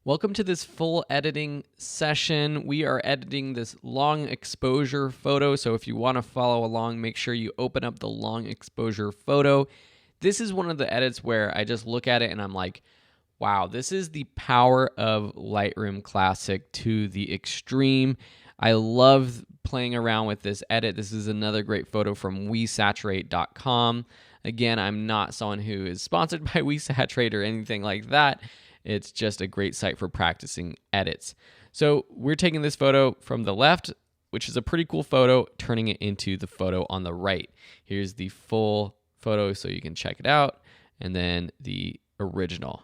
Welcome to this full editing session. We are editing this long exposure photo. So if you want to follow along, make sure you open up the long exposure photo. This is one of the edits where I just look at it and I'm like, wow, this is the power of Lightroom Classic to the extreme. I love playing around with this edit. This is another great photo from WeSaturate.com. Again, I'm not someone who is sponsored by WeSaturate or anything like that. It's just a great site for practicing edits. So we're taking this photo from the left, which is a pretty cool photo, turning it into the photo on the right. Here's the full photo so you can check it out, and then the original.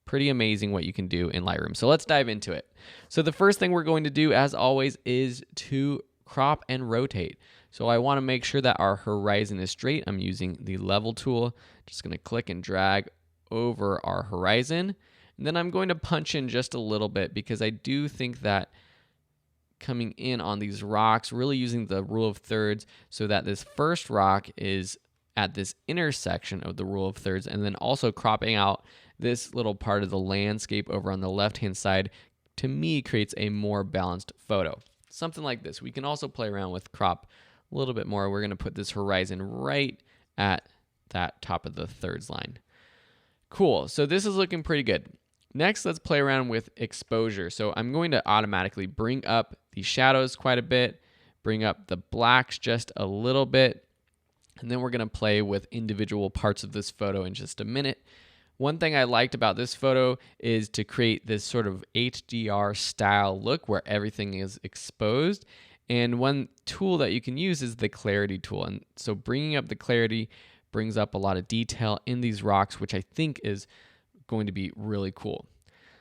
Pretty amazing what you can do in Lightroom. So let's dive into it. So the first thing we're going to do, as always, is to crop and rotate. So I want to make sure that our horizon is straight. I'm using the level tool. Just going to click and drag over our horizon. And then I'm going to punch in just a little bit because I do think that coming in on these rocks, really using the rule of thirds so that this first rock is at this intersection of the rule of thirds, and then also cropping out this little part of the landscape over on the left-hand side, to me creates a more balanced photo. Something like this. We can also play around with crop a little bit more. We're going to put this horizon right at that top of the thirds line. Cool. So this is looking pretty good. Next, let's play around with exposure. So I'm going to automatically bring up the shadows quite a bit, bring up the blacks just a little bit, and then we're going to play with individual parts of this photo in just a minute. One thing I liked about this photo is to create this sort of HDR style look where everything is exposed. And one tool that you can use is the clarity tool. And so bringing up the clarity brings up a lot of detail in these rocks, which I think is going to be really cool.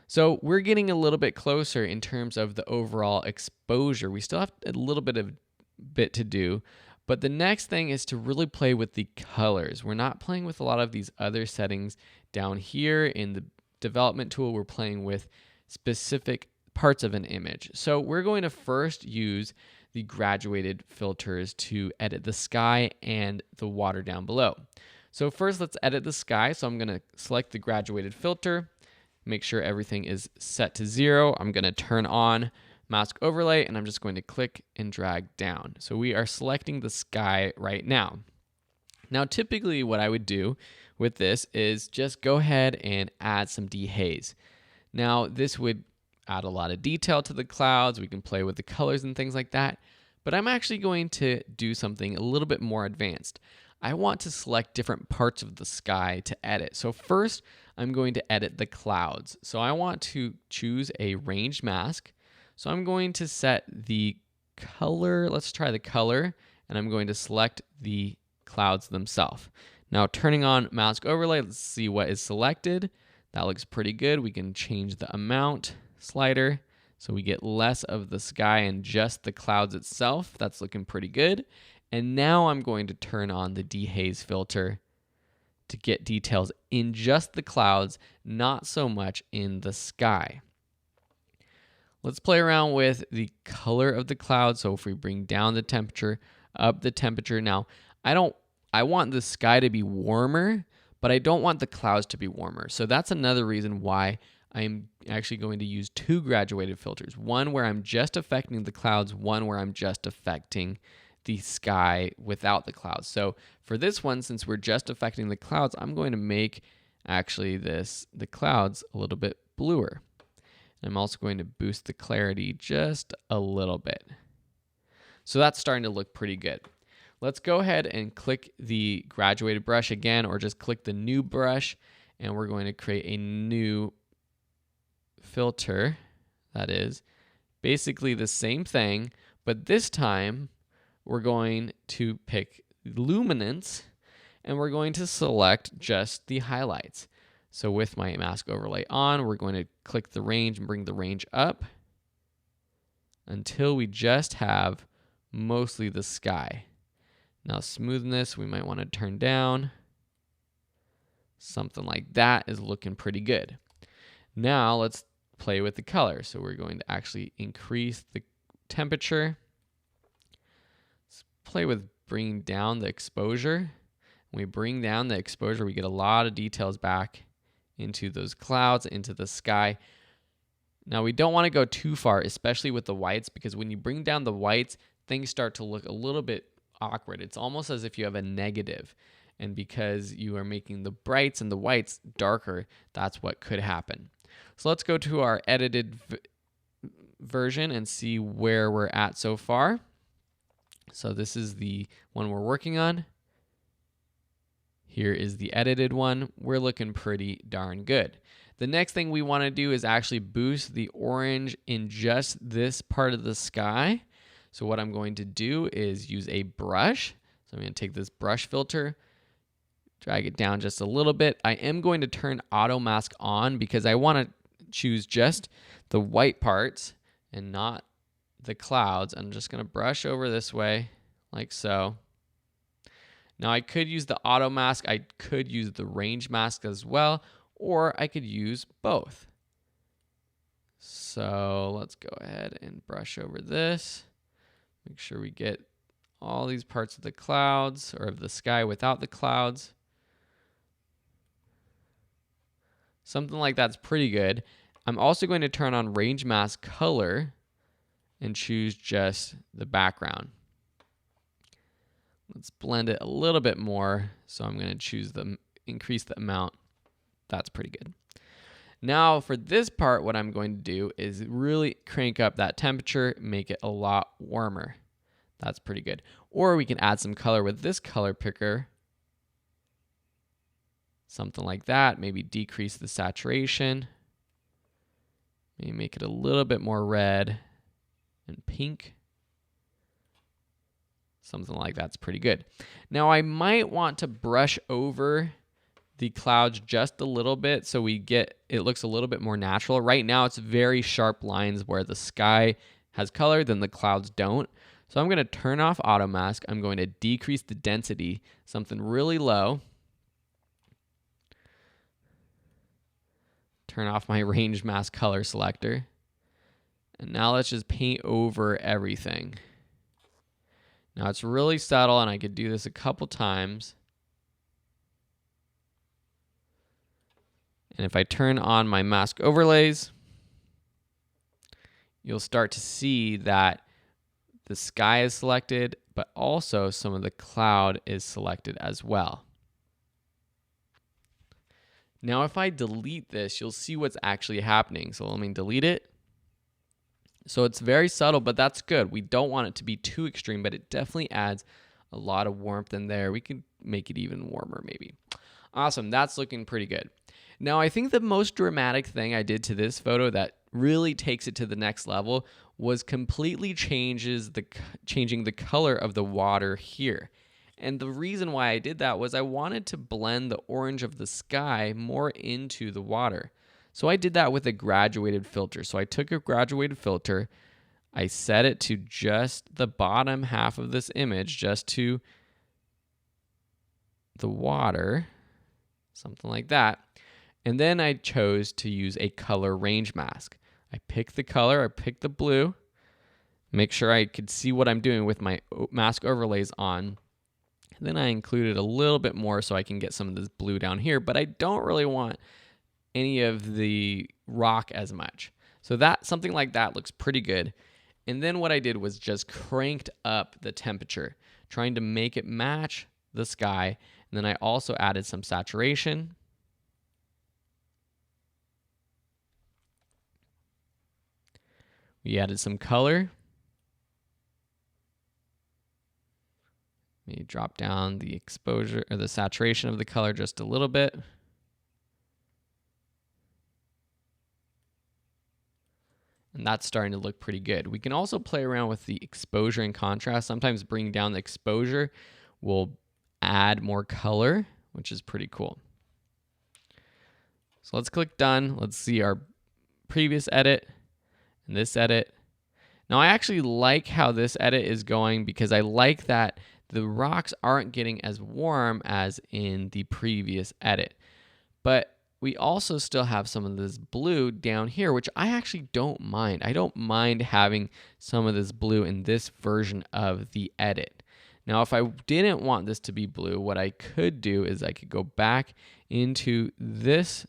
So we're getting a little bit closer in terms of the overall exposure. We still have a little bit to do, but the next thing is to really play with the colors. We're not playing with a lot of these other settings down here in the development tool. We're playing with specific parts of an image. So we're going to first use the graduated filters to edit the sky and the water down below. So first, let's edit the sky. So I'm going to select the graduated filter, make sure everything is set to 0. I'm going to turn on mask overlay, and I'm just going to click and drag down. So we are selecting the sky right now. Now, typically what I would do with this is just go ahead and add some dehaze. Now, this would add a lot of detail to the clouds. We can play with the colors and things like that. But I'm actually going to do something a little bit more advanced. I want to select different parts of the sky to edit. So first, I'm going to edit the clouds. So I want to choose a ranged mask. So I'm going to set the color. Let's try the color. And I'm going to select the clouds themselves. Now turning on mask overlay, let's see what is selected. That looks pretty good. We can change the amount slider so we get less of the sky and just the clouds itself. That's looking pretty good. And now I'm going to turn on the dehaze filter to get details in just the clouds, not so much in the sky. Let's play around with the color of the clouds. So if we bring down the temperature, up the temperature. Now, I want the sky to be warmer, but I don't want the clouds to be warmer. So that's another reason why I'm actually going to use 2 graduated filters. One where I'm just affecting the clouds, one where I'm just affecting the sky without the clouds. So for this one, since we're just affecting the clouds, I'm going to make actually the clouds a little bit bluer. And I'm also going to boost the clarity just a little bit. So that's starting to look pretty good. Let's go ahead and click the graduated brush again, or just click the new brush, and we're going to create a new filter that is basically the same thing, but this time we're going to pick luminance, and we're going to select just the highlights. So with my mask overlay on, we're going to click the range and bring the range up until we just have mostly the sky. Now smoothness, we might want to turn down. Something like that is looking pretty good. Now let's play with the color. So we're going to actually increase the temperature. Let's play with bringing down the exposure. When we bring down the exposure, we get a lot of details back into those clouds, into the sky. Now we don't want to go too far, especially with the whites, because when you bring down the whites, things start to look a little bit awkward. It's almost as if you have a negative. And because you are making the brights and the whites darker, that's what could happen. So let's go to our edited version and see where we're at so far. So this is the one we're working on. Here is the edited one. We're looking pretty darn good. The next thing we want to do is actually boost the orange in just this part of the sky. So what I'm going to do is use a brush. So I'm going to take this brush filter, drag it down just a little bit. I am going to turn auto mask on because I want to choose just the white parts and not the clouds. I'm just going to brush over this way like so. Now I could use the auto mask, I could use the range mask as well, or I could use both. So let's go ahead and brush over this. Make sure we get all these parts of the clouds or of the sky without the clouds. Something like that's pretty good. I'm also going to turn on range mask color and choose just the background. Let's blend it a little bit more. So I'm going to choose increase the amount. That's pretty good. Now for this part, what I'm going to do is really crank up that temperature, make it a lot warmer. That's pretty good. Or we can add some color with this color picker. Something like that. Maybe decrease the saturation. Maybe make it a little bit more red and pink. Something like that's pretty good. Now I might want to brush over the clouds just a little bit so it looks a little bit more natural. Right now it's very sharp lines where the sky has color, then the clouds don't. So I'm going to turn off auto mask. I'm going to decrease the density, something really low. Turn off my range mask color selector. And now let's just paint over everything. Now it's really subtle and I could do this a couple times. And if I turn on my mask overlays, you'll start to see that the sky is selected, but also some of the cloud is selected as well. Now if I delete this, you'll see what's actually happening. So let me delete it. So it's very subtle, but that's good. We don't want it to be too extreme, but it definitely adds a lot of warmth in there. We could make it even warmer maybe. Awesome, that's looking pretty good. Now I think the most dramatic thing I did to this photo that really takes it to the next level was completely changing the color of the water here. And the reason why I did that was I wanted to blend the orange of the sky more into the water. So I did that with a graduated filter. So I took a graduated filter, I set it to just the bottom half of this image, just to the water, something like that. And then I chose to use a color range mask. I picked the color, I picked the blue, make sure I could see what I'm doing with my mask overlays on. And then I included a little bit more so I can get some of this blue down here, but I don't really want any of the rock as much. So that something like that looks pretty good. And then what I did was just cranked up the temperature, trying to make it match the sky. And then I also added some saturation. We added some color. Maybe drop down the exposure or the saturation of the color just a little bit. And that's starting to look pretty good. We can also play around with the exposure and contrast. Sometimes bringing down the exposure will add more color, which is pretty cool. So let's click done. Let's see our previous edit and this edit. Now I actually like how this edit is going because I like that the rocks aren't getting as warm as in the previous edit. But we also still have some of this blue down here, which I actually don't mind. I don't mind having some of this blue in this version of the edit. Now, if I didn't want this to be blue, what I could do is I could go back into this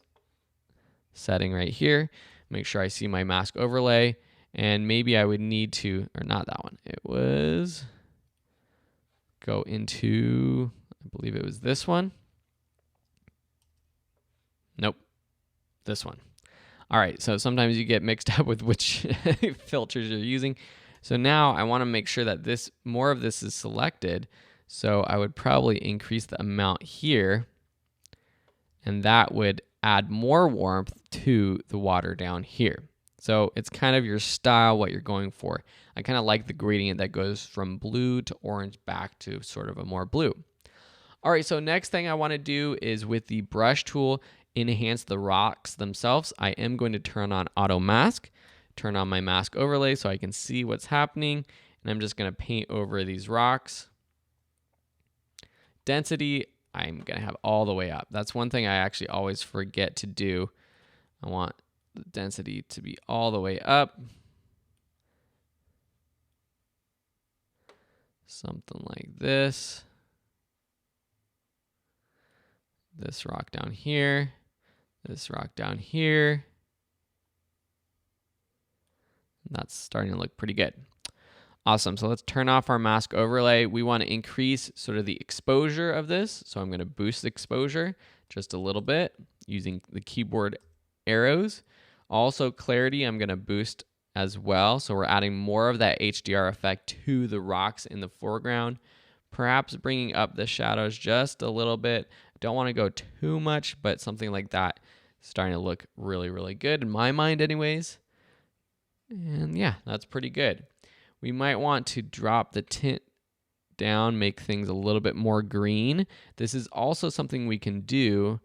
setting right here, Make sure I see my mask overlay, and maybe I would need to, or not that one. It was go into, I believe it was this one. Nope, this one. All right, so sometimes you get mixed up with which filters you're using. So now I want to make sure that more of this is selected. So I would probably increase the amount here, and that would add more warmth to the water down here. So it's kind of your style, what you're going for. I kind of like the gradient that goes from blue to orange back to sort of a more blue. All right, so next thing I want to do is with the brush tool, enhance the rocks themselves. I am going to turn on auto mask, turn on my mask overlay so I can see what's happening, and I'm just going to paint over these rocks. Density, I'm going to have all the way up. That's one thing I actually always forget to do. I want the density to be all the way up. Something like this. This rock down here. This rock down here. And that's starting to look pretty good. Awesome, so let's turn off our mask overlay. We want to increase sort of the exposure of this. So I'm going to boost the exposure just a little bit using the keyboard arrows. Also clarity, I'm going to boost as well. So we're adding more of that HDR effect to the rocks in the foreground. Perhaps bringing up the shadows just a little bit. Don't want to go too much, but something like that is starting to look really, really good in my mind anyways. And yeah, that's pretty good. We might want to drop the tint down, make things a little bit more green. This is also something we can do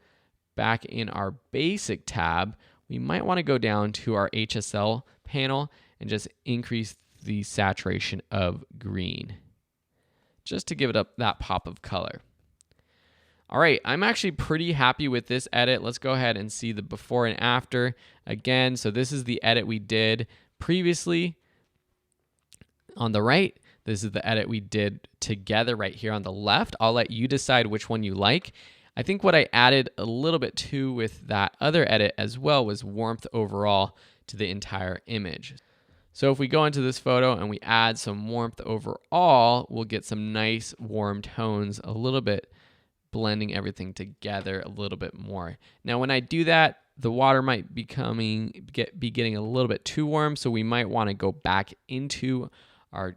back in our basic tab. We might want to go down to our HSL panel and just increase the saturation of green, just to give it up that pop of color. All right, I'm actually pretty happy with this edit. Let's go ahead and see the before and after again. So this is the edit we did previously on the right. This is the edit we did together right here on the left. I'll let you decide which one you like. I think what I added a little bit too with that other edit as well was warmth overall to the entire image. So if we go into this photo and we add some warmth overall, we'll get some nice warm tones, a little bit blending everything together a little bit more. Now when I do that, the water might be getting a little bit too warm, so we might want to go back into our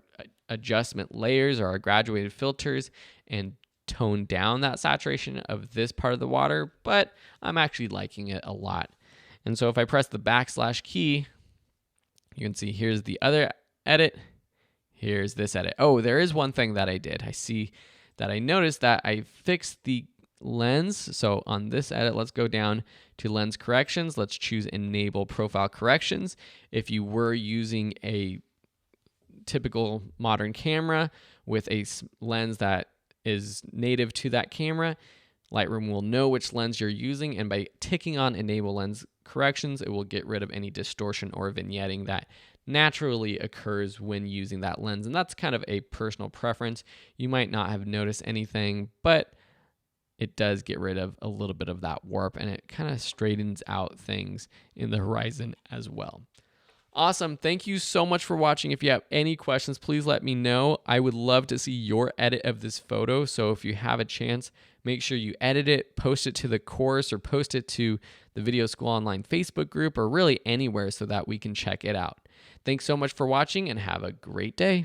adjustment layers or our graduated filters and tone down that saturation of this part of the water, but I'm actually liking it a lot. And so if I press the backslash key, you can see here's the other edit, here's this edit. Oh, there is one thing that I did. I see that I noticed that I fixed the lens. So on this edit, let's go down to lens corrections. Let's choose enable profile corrections. If you were using a typical modern camera with a lens that is native to that camera, Lightroom will know which lens you're using, and by ticking on enable lens corrections, it will get rid of any distortion or vignetting that naturally occurs when using that lens. And that's kind of a personal preference. You might not have noticed anything, but it does get rid of a little bit of that warp, and it kind of straightens out things in the horizon as well. Awesome. Thank you so much for watching. If you have any questions, please let me know. I would love to see your edit of this photo. So if you have a chance, make sure you edit it, post it to the course, or post it to the Video School Online Facebook group, or really anywhere so that we can check it out. Thanks so much for watching, and have a great day.